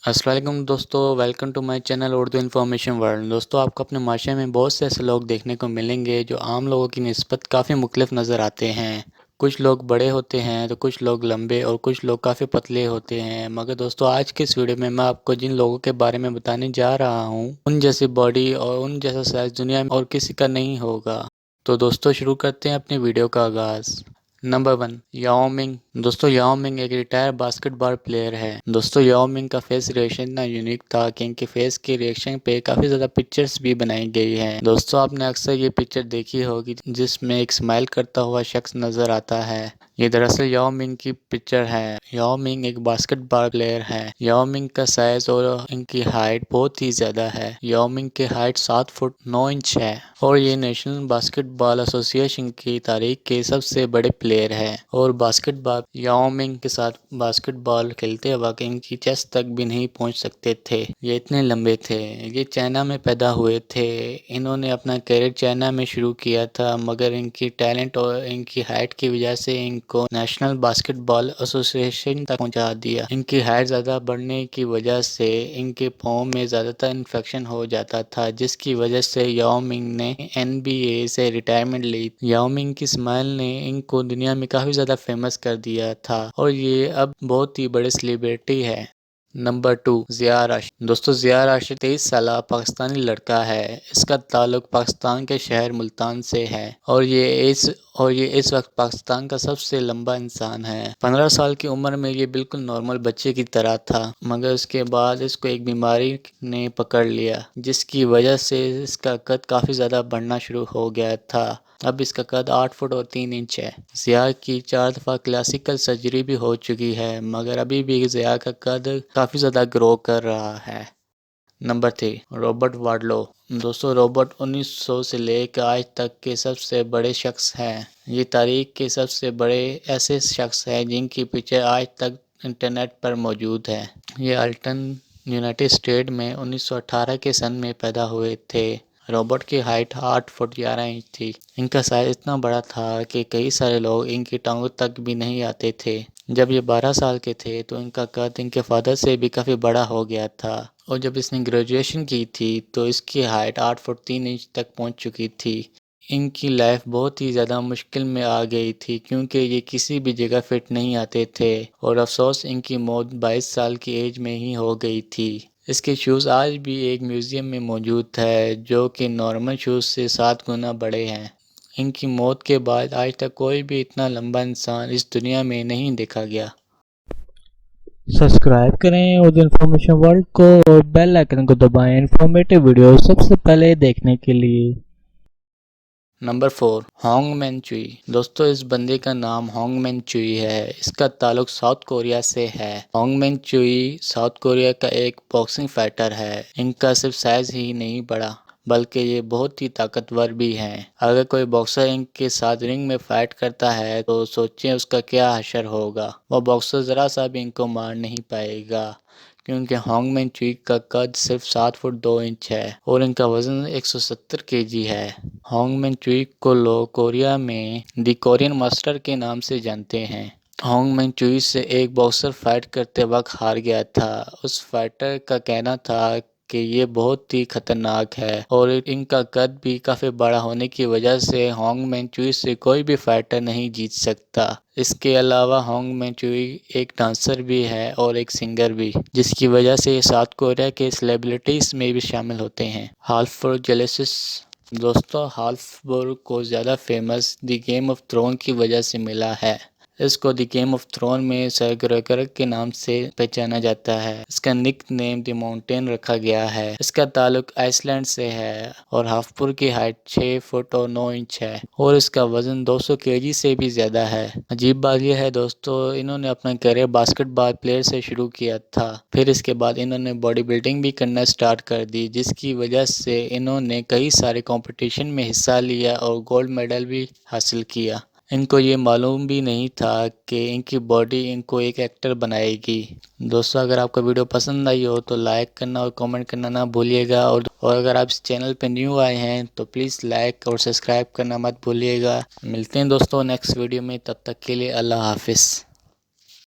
السلام علیکم دوستو، welcome to my channel Urdu information world. دوستو، آپ کو اپنے معاشرے میں بہت سے ایسے لوگ دیکھنے کو ملیں گے جو عام لوگوں کی نسبت کافی مختلف نظر آتے ہیں۔ کچھ لوگ بڑے ہوتے ہیں تو کچھ لوگ لمبے اور کچھ لوگ کافی پتلے ہوتے ہیں، مگر دوستو آج کے اس ویڈیو میں آپ کو جن لوگوں کے بارے میں بتانے جا رہا ہوں ان جیسی باڈی اور ان جیسا سائز دنیا میں اور کسی کا نہیں ہوگا۔ تو دوستو شروع کرتے ہیں اپنی ویڈیو کا آغاز۔ نمبر 1، یاؤ منگ۔ دوستو یاؤ منگ ایک ریٹائر باسکٹ بال پلیئر ہے۔ دوستو یاؤ منگ کا فیس ریئیکشن اتنا یونیک تھا کہ ان کے فیس کے ریئیکشن پہ کافی زیادہ پکچرز بھی بنائی گئی ہیں۔ دوستو آپ نے اکثر یہ پکچر دیکھی ہوگی جس میں ایک اسمائل کرتا ہوا شخص نظر آتا ہے۔ یہ دراصل یاؤ منگ کی پکچر ہے۔ یاؤ منگ ایک باسکٹ بال پلیئر ہے۔ یاؤ منگ کا سائز اور ان کی ہائٹ بہت ہی زیادہ ہے۔ یاؤ منگ کی ہائٹ 7 فٹ 9 انچ ہے اور یہ نیشنل باسکٹ بال ایسوسی ایشن کی تاریخ کے سب سے بڑے پلیئر ہے اور باسکٹ بال یاؤ منگ کے ساتھ باسکٹ بال کھیلتے وقت ان کی چیسٹ تک بھی نہیں پہنچ سکتے تھے، یہ اتنے لمبے تھے۔ یہ چائنا میں پیدا ہوئے تھے۔ انہوں نے اپنا کیریئر چائنا میں شروع کیا تھا، مگر ان کی ٹیلنٹ اور ان کی ہائٹ کی وجہ سے ان کو نیشنل باسکٹ بال ایسوسی ایشن تک پہنچا دیا۔ ان کی ہائٹ زیادہ بڑھنے کی وجہ سے ان کے پاؤں میں زیادہ تر انفیکشن ہو جاتا تھا، جس کی وجہ سے یاؤ منگ نے NBA سے ریٹائرمنٹ لی۔ یاؤ منگ کی اسمائل نے ان کو دنیا میں کافی زیادہ فیمس کر دیا تھا اور یہ اب بہت ہی بڑے سیلیبریٹی ہے۔ نمبر 2، ضیاء راشد۔ دوستو ضیاء راشد 23 سالہ پاکستانی لڑکا ہے۔ اس کا تعلق پاکستان کے شہر ملتان سے ہے اور یہ اس وقت پاکستان کا سب سے لمبا انسان ہے۔ 15 سال کی عمر میں یہ بالکل نارمل بچے کی طرح تھا، مگر اس کے بعد اس کو ایک بیماری نے پکڑ لیا جس کی وجہ سے اس کا قد کافی زیادہ بڑھنا شروع ہو گیا تھا۔ اب اس کا قد 8 فٹ اور 3 انچ ہے۔ ضیاء کی 4 دفعہ کلاسیکل سرجری بھی ہو چکی ہے، مگر ابھی بھی ضیاء کا قد کافی زیادہ گرو کر رہا ہے۔ Number 3، Robert Wadlow. دوستو رابرٹ 1900 سے لے کر آج تک کے سب سے بڑے شخص ہیں۔ یہ تاریخ کے سب سے بڑے ایسے شخص ہیں جن کی پکچر آج تک انٹرنیٹ پر موجود ہے۔ یہ الٹن، یونائٹڈ اسٹیٹ میں 1918 کے سن میں پیدا ہوئے تھے۔ رابرٹ کی ہائٹ 8 فٹ 11 انچ تھی۔ ان کا سائز اتنا بڑا تھا کہ کئی سارے لوگ ان کی ٹانگوں تک بھی نہیں آتے تھے۔ جب یہ 12 سال کے تھے تو ان کا قد ان کے فادر سے بھی کافی بڑا ہو گیا تھا اور جب اس نے گریجویشن کی تھی تو اس کی ہائٹ 8 فٹ 3 انچ تک پہنچ چکی تھی۔ ان کی لائف بہت ہی زیادہ مشکل میں آ گئی تھی کیونکہ یہ کسی بھی جگہ فٹ نہیں آتے تھے اور افسوس ان کی موت 22 سال کی ایج میں ہی ہو گئی تھی۔ اس کے شوز آج بھی ایک میوزیم میں موجود ہے جو کہ نارمل شوز سے 7 گنا بڑے ہیں۔ ان کی موت کے بعد آج تک کوئی بھی اتنا لمبا انسان اس دنیا میں نہیں دیکھا گیا۔ سبسکرائب کریں اردو انفارمیشن ورلڈ کو اور بیل آئیکن کو دبائیں انفارمیٹیو ویڈیو سب سے پہلے دیکھنے کے لیے۔ نمبر 4، ہانگ مین چوئی۔ دوستو اس بندے کا نام ہانگ مین چوئی ہے۔ اس کا تعلق ساؤتھ کوریا سے ہے۔ ہانگ مین چوئی ساؤتھ کوریا کا ایک باکسنگ فائٹر ہے۔ ان کا صرف سائز ہی نہیں بڑا بلکہ یہ بہت ہی طاقتور بھی ہیں۔ اگر کوئی باکسر ان کے ساتھ رنگ میں فائٹ کرتا ہے تو سوچیں اس کا کیا حشر ہوگا۔ وہ باکسر ذرا سا بھی ان کو مار نہیں پائے گا کیونکہ ہانگ مین چوئی کا قد صرف 7 فٹ 2 انچ ہے اور ان کا وزن 170 kg ہے۔ ہانگ مین چوئی کو لوگ کوریا میں دی کورین ماسٹر کے نام سے جانتے ہیں۔ ہانگ مین چوئی سے ایک باکسر فائٹ کرتے وقت ہار گیا تھا۔ اس فائٹر کا کہنا تھا کہ یہ بہت ہی خطرناک ہے اور ان کا قد بھی کافی بڑا ہونے کی وجہ سے ہانگ مین چوئی سے کوئی بھی فائٹر نہیں جیت سکتا۔ اس کے علاوہ ہانگ مین چوئی ایک ڈانسر بھی ہے اور ایک سنگر بھی، جس کی وجہ سے یہ ساؤتھ کوریا کے سیلیبریٹیز میں بھی شامل ہوتے ہیں۔ ہالفبرگ جیلیسس۔ دوستو ہالفبرگ کو زیادہ famous the game of throne کی وجہ سے ملا ہے۔ اس کو دی گیم آف تھرون میں سر گریگور کے نام سے پہچانا جاتا ہے۔ اس کا نک نیم دی ماؤنٹین رکھا گیا ہے۔ اس کا تعلق آئس لینڈ سے ہے اور ہالفبرگ کی ہائٹ 6 فٹ اور 9 انچ ہے اور اس کا وزن 200 kg سے بھی زیادہ ہے۔ عجیب بات یہ ہے دوستو، انہوں نے اپنا کیریئر باسکٹ بال پلیئر سے شروع کیا تھا، پھر اس کے بعد انہوں نے باڈی بلڈنگ بھی کرنا سٹارٹ کر دی جس کی وجہ سے انہوں نے کئی سارے کمپٹیشن میں حصہ لیا اور گولڈ میڈل بھی حاصل کیا۔ ان کو یہ معلوم بھی نہیں تھا کہ ان کی باڈی ان کو ایک ایکٹر بنائے گی۔ دوستو اگر آپ کو ویڈیو پسند آئی ہو تو لائک کرنا اور کامنٹ کرنا نہ بھولیے گا اور اگر آپ اس چینل پہ نیو آئے ہیں تو پلیز لائک اور سبسکرائب کرنا مت بھولیے گا۔ ملتے ہیں دوستو نیکسٹ ویڈیو میں، تب تک کے لیے اللہ حافظ۔